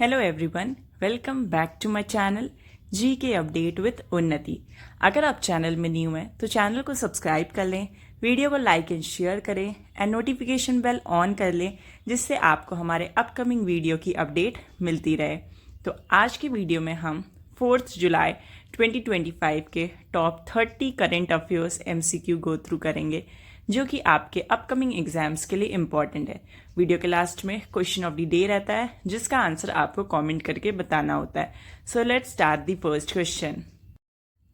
Hello everyone, welcome back to my channel G K update with उन्नति। अगर आप channel में न्यू हैं तो चैनल को सब्सक्राइब कर लें, वीडियो को लाइक एंड शेयर करें एंड नोटिफिकेशन बेल ऑन कर लें, जिससे आपको हमारे अपकमिंग वीडियो की अपडेट मिलती रहे। तो आज की वीडियो में हम 4 जुलाई 2025 के top 30 current affairs MCQ go through करेंगे, जो कि आपके अपकमिंग एग्जाम्स के लिए इम्पॉर्टेंट है। वीडियो के लास्ट में क्वेश्चन ऑफ द डे रहता है, जिसका आंसर आपको कमेंट करके बताना होता है। So let's start the first question.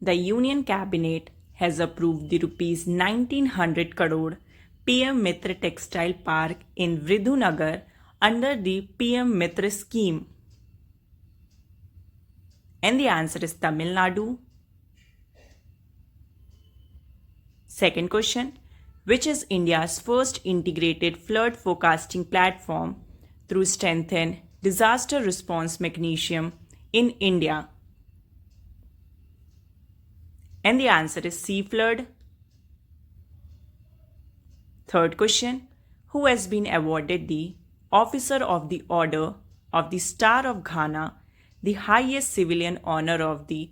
The union cabinet has approved the ₹1900 crore PM Mitra textile park in Virudhunagar under the PM Mitra scheme, and the answer is Tamil Nadu. Second question, which is India's first integrated flood forecasting platform through strengthened disaster response mechanism in India? And the answer is Sea Flood. Third question, who has been awarded the Officer of the Order of the Star of Ghana, the highest civilian honor of the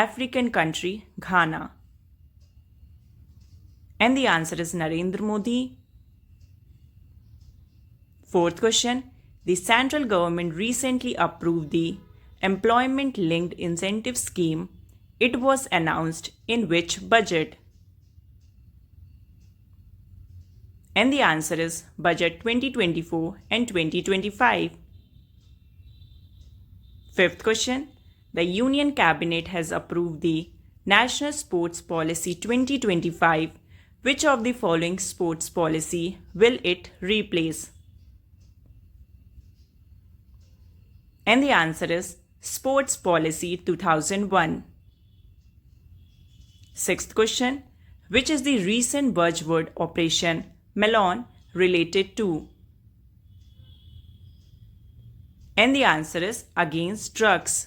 African country Ghana? And the answer is Narendra Modi. Fourth question, the central government recently approved the employment linked incentive scheme. It was announced in which budget? And the answer is budget 2024 and 2025. Fifth question, the Union Cabinet has approved the National Sports Policy 2025. Which of the following sports policy will it replace? And the answer is Sports Policy 2001. Sixth question, which is the recent buzzword Operation Melon related to? And the answer is against drugs.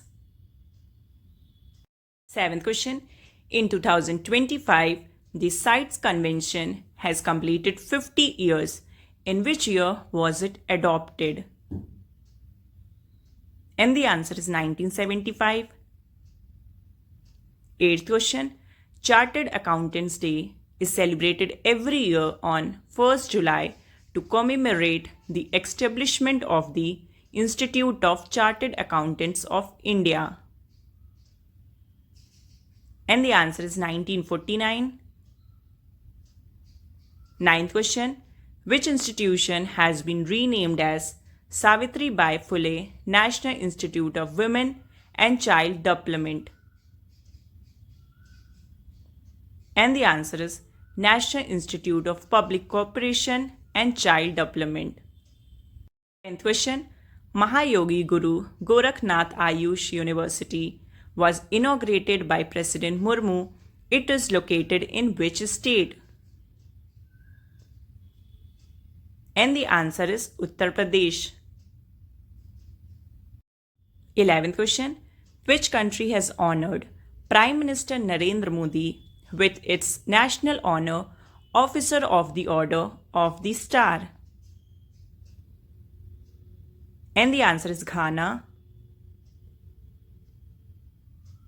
Seventh question, in 2025, the CITES Convention has completed 50 years. In which year was it adopted? And the answer is 1975. Eighth question, Chartered Accountants Day is celebrated every year on 1st July to commemorate the establishment of the Institute of Chartered Accountants of India. And the answer is 1949. Ninth question, which institution has been renamed as Savitribai Phule National Institute of Women and Child Development? And the answer is National Institute of Public Cooperation and Child Development. 10th question, Mahayogi Guru Gorakhnath Ayush University was inaugurated by President Murmu. It is located in which state? And the answer is Uttar Pradesh. 11th question, which country has honored Prime Minister Narendra Modi with its national honor Officer of the Order of the Star? And the answer is Ghana.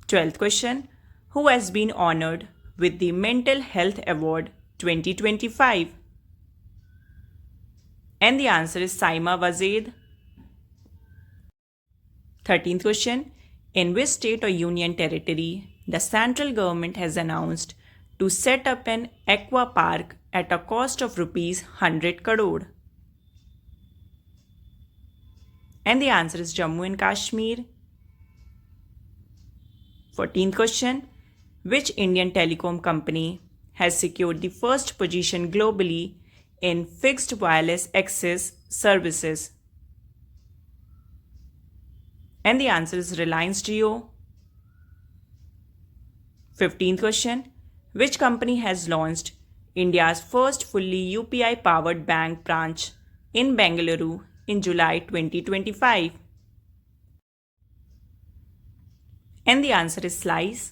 12th question, who has been honored with the Mental Health Award 2025? And the answer is Saima Wazid. 13th question, in which state or union territory the central government has announced to set up an aqua park at a cost of ₹100 crore? And the answer is Jammu and Kashmir. 14th question, which Indian telecom company has secured the first position globally in fixed wireless access services? And the answer is Reliance Jio. 15th question, which company has launched India's first fully UPI powered bank branch in Bengaluru in July 2025? And the answer is Slice.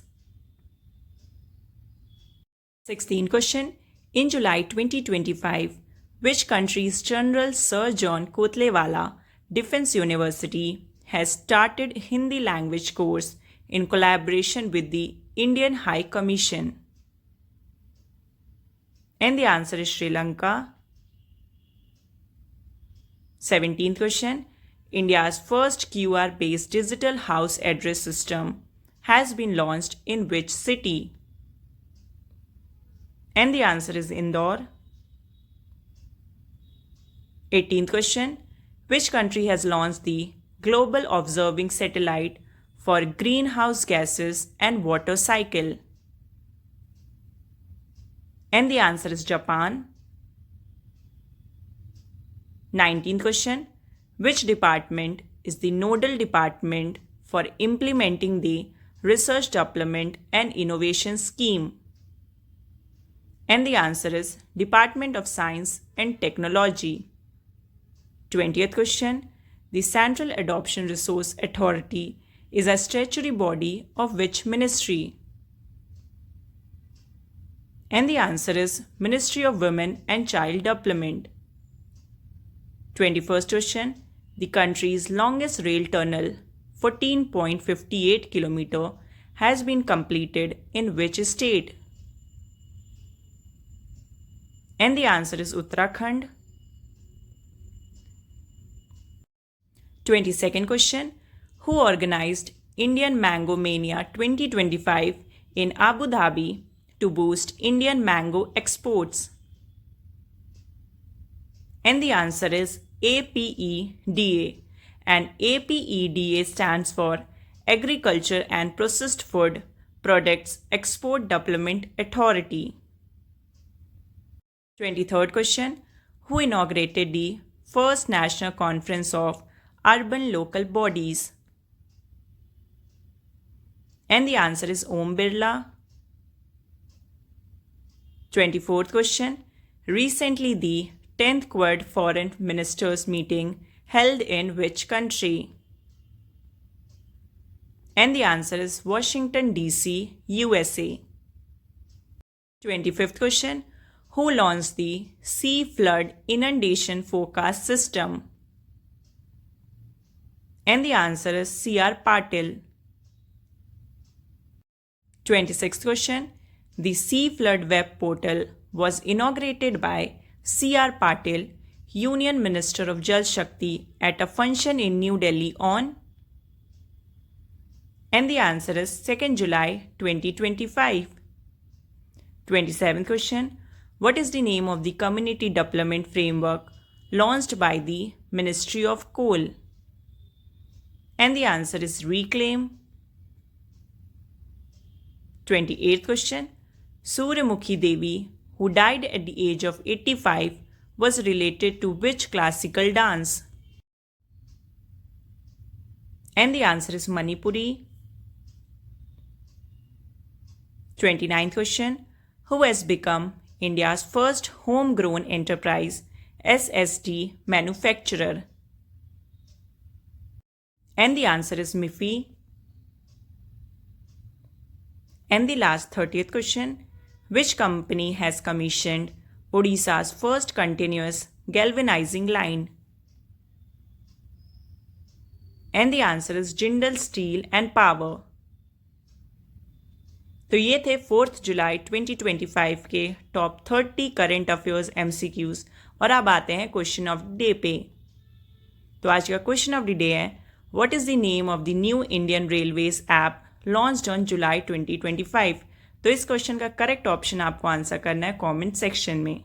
16th question, in July 2025, which country's General Sir John Kotlewala Defense University has started Hindi language course in collaboration with the Indian High Commission? And the answer is Sri Lanka. 17th question. India's first QR-based digital house address system has been launched in which city? And the answer is Indore. 18th question. Which country has launched the Global Observing Satellite for Greenhouse Gases and Water Cycle? And the answer is Japan. 19th question. Which department is the nodal department for implementing the Research Development and Innovation Scheme? And the answer is Department of Science and Technology. 20th question. The Central Adoption Resource Authority is a statutory body of which ministry? And the answer is Ministry of Women and Child Development. 21st question. The country's longest rail tunnel, 14.58 km, has been completed in which state? And the answer is Uttarakhand. 22nd question. Who organized Indian Mango Mania 2025 in Abu Dhabi to boost Indian mango exports? And the answer is APEDA. And APEDA stands for Agriculture and Processed Food Products Export Development Authority. 23rd question. Who inaugurated the first National Conference of Urban Local Bodies? And the answer is Om Birla. 24th question. Recently, the 10th Quad Foreign Ministers meeting held in which country? And the answer is Washington, D.C., USA. 25th question. Who launched the Sea Flood Inundation Forecast System? And the answer is C.R. Patil. 26th question. The Sea Flood Web Portal was inaugurated by C.R. Patil, Union Minister of Jal Shakti, at a function in New Delhi on? And the answer is 2nd July 2025. 27th question. What is the name of the Community Development Framework launched by the Ministry of Coal? And the answer is Reclaim. 28th question. Suryamukhi Devi, who died at the age of 85, was related to which classical dance? And the answer is Manipuri. 29th question. Who has become India's first homegrown enterprise SSD manufacturer? And the answer is MIFI. And the last 30th question. Which company has commissioned Odisha's first continuous galvanizing line? And the answer is Jindal Steel and Power. तो ये थे 4 जुलाई 2025 के top 30 current affairs MCQs और अब आते हैं question of day पे। तो आज का क्वेश्चन ऑफ द डे है, what is the name of the new Indian railways app launched on July 2025। तो इस क्वेश्चन का करेक्ट ऑप्शन आपको आंसर करना है कमेंट सेक्शन में।